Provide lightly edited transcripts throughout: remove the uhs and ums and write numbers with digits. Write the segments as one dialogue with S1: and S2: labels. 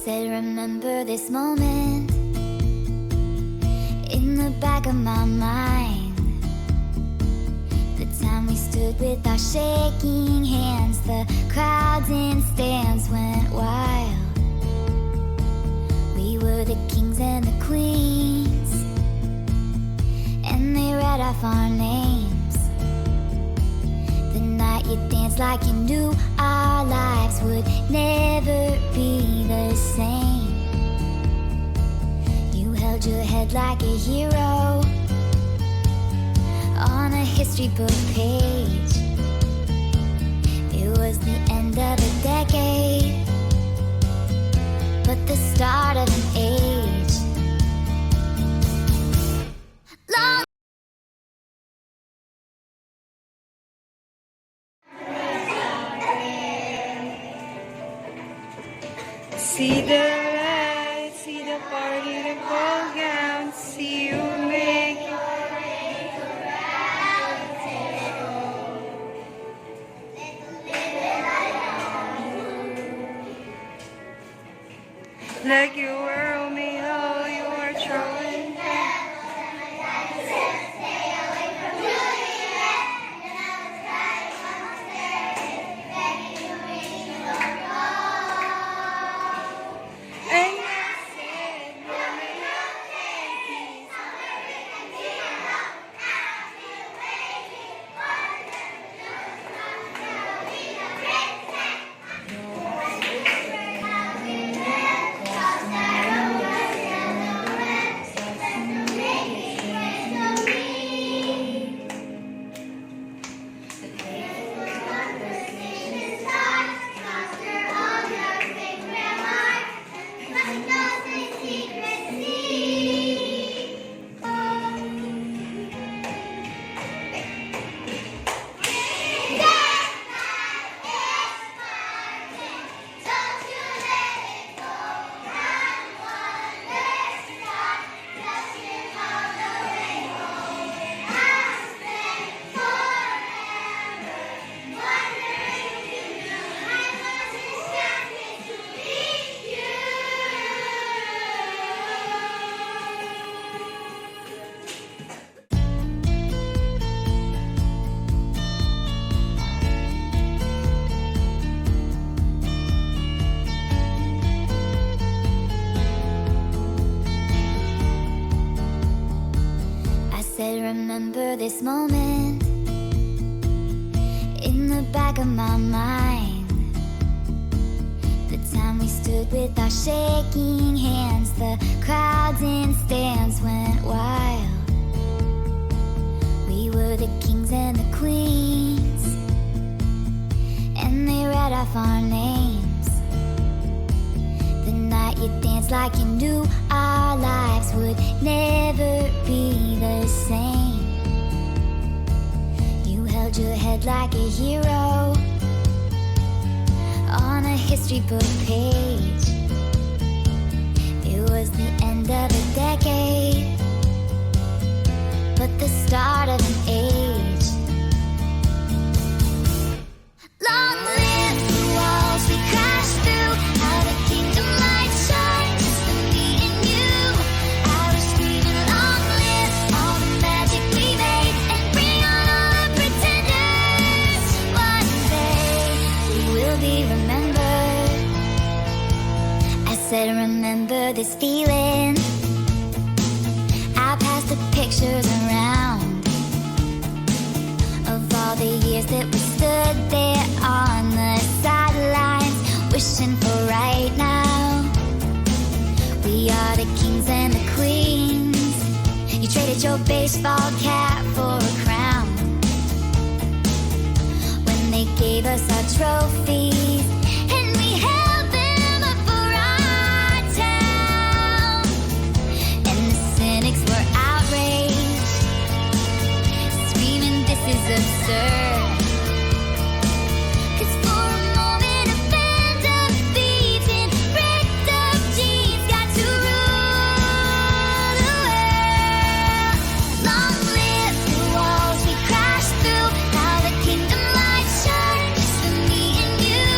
S1: said, remember this moment in the back of my mind. The time we stood with our shaking hands, the crowds in stands went wild. We were the kings and the queens, and they read off our names. The night you danced like you knew our lives would never be the same. You held your head like a hero on a history book page. It was the end of a decade, but the start of an age. Long
S2: See the lights, see the party, the ball gown, see you make it. Like you were Romeo, you were throwing back. And you said,
S1: remember this moment in the back of my mind. The time we stood with our shaking hands, the crowds in stands went wild. We were the kings and the queens, and they read off our names. The night you danced like you knew our lives would never be the same. You held your head like a hero on a history book page. It was the end of a decade, but the start of an age. Long live the walls we crashed through, how the kingdom light shines just for me and you. I was screaming, long live all the magic we made, and bring on all the pretenders. One day we will be remembered. I said, remember this feeling. I passed the pictures around of all the years that we stood there on the sidelines, wishing for right now. We are the kings and the queens. You traded your baseball cap for a crown when they gave us our trophies, and we held them up for our town. And the cynics were outraged, screaming, this is absurd. 'Cause for a moment a band of thieves in ripped up jeans got to rule the world. Long live the walls we crashed through, how the kingdom light shines just for me and you.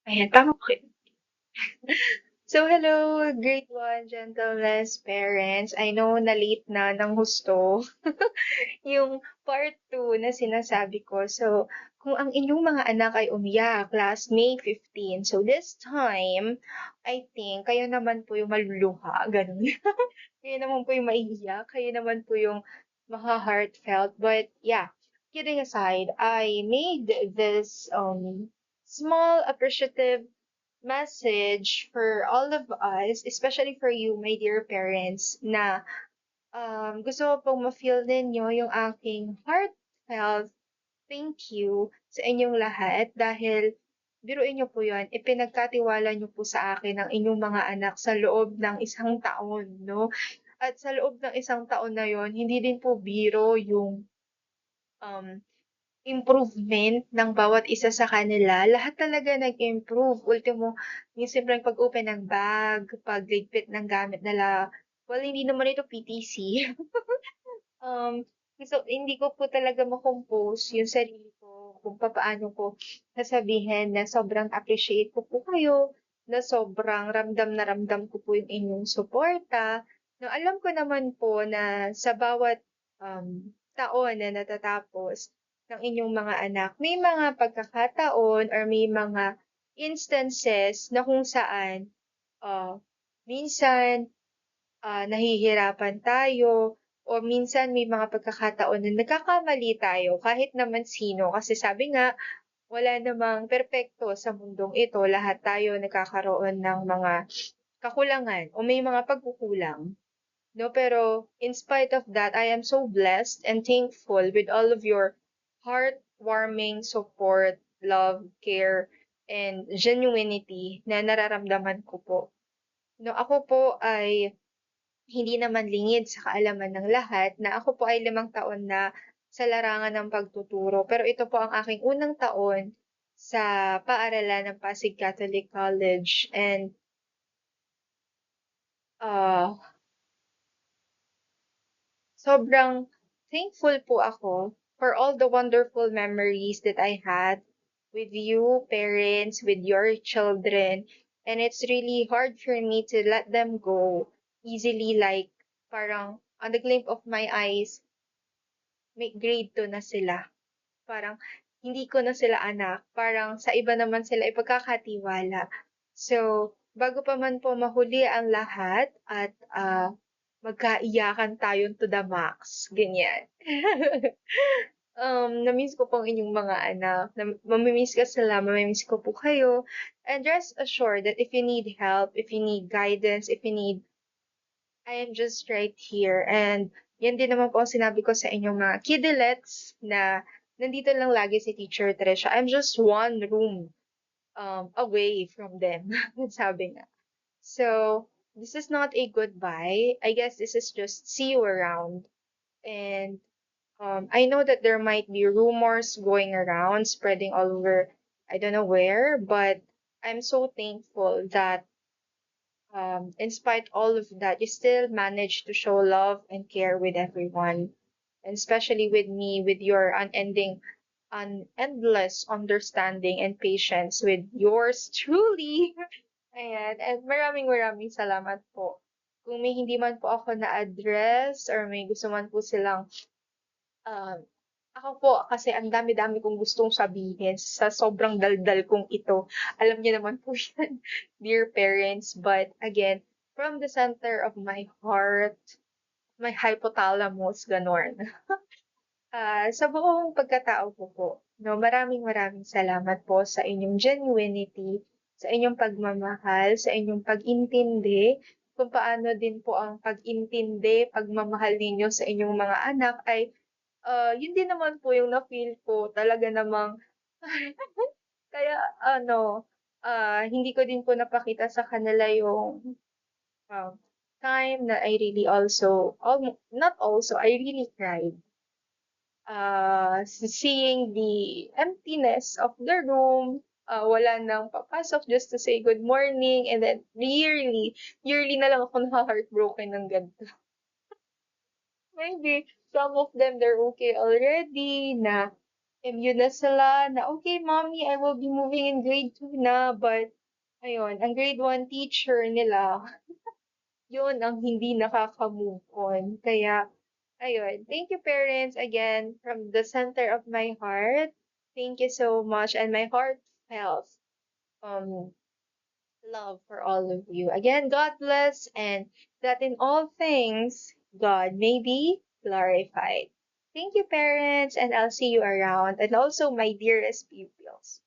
S2: Ayan, tama po kayo. So, hello, great one, gentleness, parents. I know na late na ng husto yung part 2 na sinasabi ko. So, kung ang inyong mga anak ay umiyak last May 15, so this time, I think, kayo naman po yung maluluha, ganun. Kayo naman po yung maiiyak, kayo naman po yung maha-heartfelt. But yeah, kidding aside, I made this small appreciative message for all of us, especially for you, my dear parents, na gusto ko pong ma-feel ninyo yung aking heartfelt thank you sa inyong lahat dahil biruin niyo po yun, ipinagkatiwala niyo po sa akin ang inyong mga anak sa loob ng isang taon, no? At sa loob ng isang taon na yon, hindi din po biro yung um, improvement ng bawat isa sa kanila. Lahat talaga nag-improve. Ultimo, yung simpleng pag-open ng bag, pagligpit ng gamit nila. Well, hindi naman ito PTC. Hindi ko po talaga ma-compose yung sarili ko kung papaano ko sasabihin na sobrang appreciate ko po kayo, na sobrang ramdam na ramdam ko po yung inyong suporta. No, alam ko naman po na sa bawat taon na natatapos ng inyong mga anak, may mga pagkakataon or may mga instances na kung saan ah, minsan nahihirapan tayo o minsan may mga pagkakataon na nagkakamali tayo kahit naman sino. Kasi sabi nga, wala namang perpekto sa mundong ito. Lahat tayo nagkakaroon ng mga kakulangan o may mga pagkukulang. No, pero in spite of that, I am so blessed and thankful with all of your heartwarming support, love, care, and genuinity na nararamdaman ko po. No, ako po ay hindi naman lingid sa kaalaman ng lahat na ako po ay 5 taon na sa larangan ng pagtuturo. Pero ito po ang aking unang taon sa paaralan ng Pasig Catholic College. And uh, sobrang thankful po ako for all the wonderful memories that I had with you, parents, with your children. And it's really hard for me to let them go easily, like parang on the glint of my eyes, may grade 2 na sila. Parang hindi ko na sila anak, parang sa iba naman sila ipagkakatiwala. So, bago pa man po mahuli ang lahat at magkaiyakan tayong to the max, ganyan. Na-miss ko po ang inyong mga anak. Mamimiss ka sila, mamimiss ko po kayo. And rest assured that if you need help, if you need guidance, if you need I am just right here. And yan din naman po ang sinabi ko sa inyong mga kidulets na nandito lang lagi si Teacher Tresha. I'm just one room away from them. Sabi nga. So, this is not a goodbye. I guess this is just see you around. And I know that there might be rumors going around, spreading all over, I don't know where, but I'm so thankful that in spite all of that, you still manage to show love and care with everyone, and especially with me, with your endless understanding and patience with yours truly. Ayan, and maraming salamat po. Kung may hindi man po ako na-address or may gusto man po silang Um, ako po, kasi ang dami-dami kong gustong sabihin sa sobrang daldal kong ito. Alam niyo naman po yan, dear parents. But again, from the center of my heart, my hypothalamus, ganon. Sa buong pagkatao ko po, no, maraming salamat po sa inyong genuinity, sa inyong pagmamahal, sa inyong pag-intindi, kung paano din po ang pag-intindi, pagmamahal ninyo sa inyong mga anak ay yun din naman po yung na-feel ko talaga namang kaya ano, hindi ko din po napakita sa kanila yung um, time na I really also, not also, I really cried. Seeing the emptiness of the room, wala nang papasok just to say good morning, and then yearly na lang ako na-heartbroken ng ganito. Maybe some of them they're okay already na immune na sila na, okay, mommy, I will be moving in grade 2 na. But, ayun, ang grade 1 teacher nila, yun ang hindi nakaka-move on. Kaya, ayun. Thank you, parents, again, from the center of my heart. Thank you so much. And my heart felt um, love for all of you. Again, God bless, and that in all things, God may be glorified. Thank you, parents, and I'll see you around. And also, my dearest pupils.